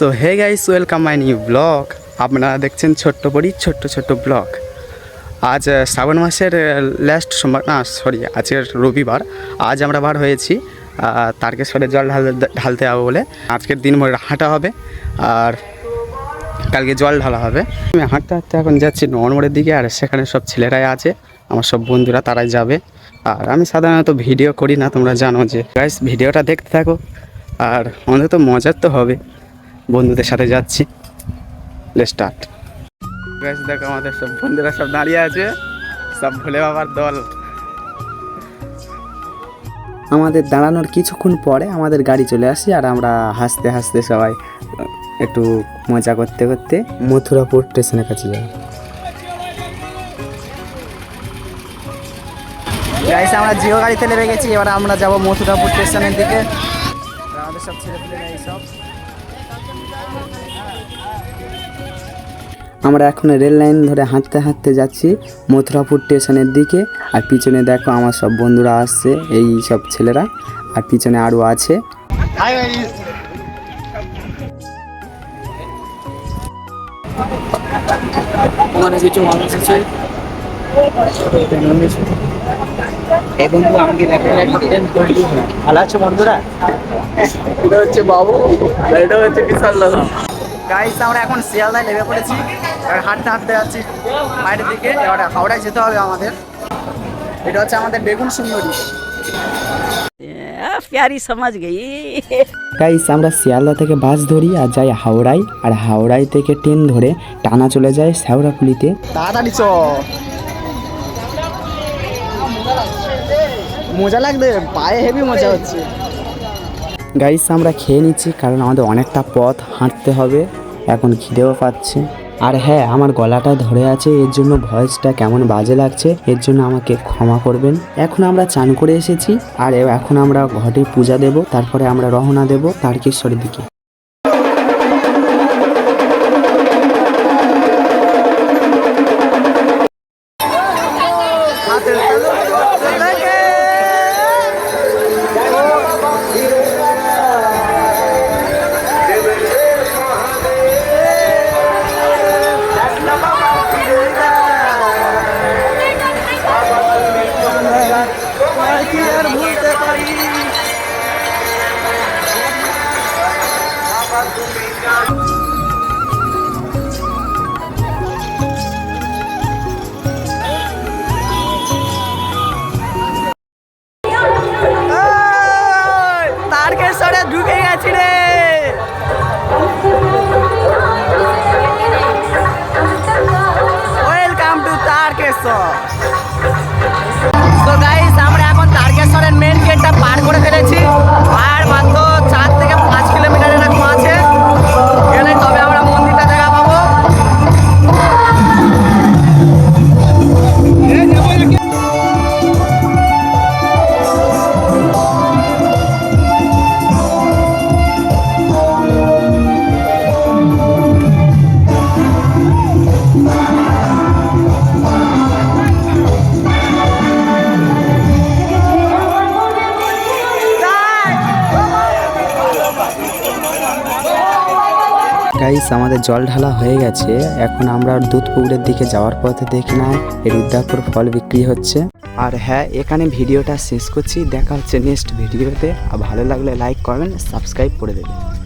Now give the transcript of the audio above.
So hey guys, welcome my new blog. আপনারা দেখছেন ছোট্ট পরি ছোট্ট ব্লগ। আজ শ্রাবণ মাসের লাস্ট সোমবার, না সরি, আজকের রবিবার। আজ আমরা বার হয়েছি তারকেশ্বরে জল ঢালতে যাবো বলে। আজকের দিন ভরে হাঁটা হবে আর কালকে জল ঢালা হবে। আমি হাঁটতে হাঁটতে এখন যাচ্ছি নরমোড়ের দিকে, আর সেখানে সব ছেলেরাই আছে, আমার সব বন্ধুরা, তারাই যাবে। আর আমি সাধারণত ভিডিও করি না, তোমরা জানো যে। গাইস, ভিডিওটা দেখতে থাকো, আর অন্তত মজার তো হবে। বন্ধুদের সাথে যাচ্ছি, লেটস স্টার্ট। গাইস দেখো, আমাদের সব বন্ধুরা সব দাঁড়িয়ে আছে, সব ভোলে বাবার দল। আমাদের দাঁড়ানোর কিছুক্ষণ পরে আমাদের গাড়ি চলে আসে, আর আমরা হাসতে হাসতে সবাই একটু মজা করতে করতে মথুরাপুর স্টেশনের কাছে যাই। গাইস, আমরা জিও গাড়িতে নেমে গেছি, এবার আমরা যাব মথুরাপুর স্টেশনের দিকে। আমাদের সব ছেলেপেলেরা এইসব। আমরা এখন রেল লাইন ধরে হাঁটতে হাঁটতে যাচ্ছি মথুরাপুর স্টেশনের দিকে। আর পিছনে দেখো আমার সব বন্ধুরা আসছে, এই সব ছেলেরা, আর পিছনে আরও আছে। কিছু মানুষ আছে, ভালো আছে বন্ধুরা। এটা হচ্ছে বাবু, এটা হচ্ছে বিশাল দাদা। গাইস, আমরা এখন শিয়ালদায় নেমে পড়েছি, এবার হাঁটতে হাঁটতে যাচ্ছি বাইরের দিকে। এবার হাওড়ায় যেতে হবে আমাদের। এটা হচ্ছে আমাদের বেগুন সুন্দরী। प्यारी समझ गई। গাইস, আমরা শিয়ালদা থেকে বাস ধরি আর যাই হাওড়ায়, আর হাওড়ায় থেকে ট্রেন ধরে টানা চলে যায় শেওড়াফুলিতে। তাড়াতাড়ি চ, মজা লাগবে, পায়ে হেভি মজা হচ্ছে। গাইস, আমরা খেয়ে নিচ্ছি, কারণ আমাদের অনেকটা পথ হাঁটতে হবে, এখন খিদেও পাচ্ছে। আর হ্যাঁ, আমার গলাটা ধরে আছে, এর জন্য ভয়েসটা কেমন বাজে লাগছে, এর জন্য আমাকে ক্ষমা করবেন। এখন আমরা চান করে এসেছি, আর এখন আমরা ঘটে পূজা দেব, তারপরে আমরা রওনা দেব তারকেশ্বরের দিকে। তারকেশ্বরে ঢুকে গেছি রে। Welcome to Tarakeswar. তো গাইস, আমরা এখন তারকেশ্বরের মেন গেটটা পার করে ফেলেছি, আর মাত্র 4 থেকে 5 কিলোমিটার এরকম আছে, গেলে তবে আমরা মন্দিরটা দেখা পাবো। গাইস, আমাদের জল ঢালা হয়ে গেছে, এখন আমরা দুধপুকুরের দিকে যাওয়ার পথে দেখি না রুদ্রাপুর ফল বিক্রি হচ্ছে। আর হ্যাঁ, এখানে ভিডিওটা শেষ করছি, দেখা হচ্ছে নেক্সট ভিডিওতে। আর ভালো লাগলে লাইক, কমেন্ট, সাবস্ক্রাইব করে দেবেন।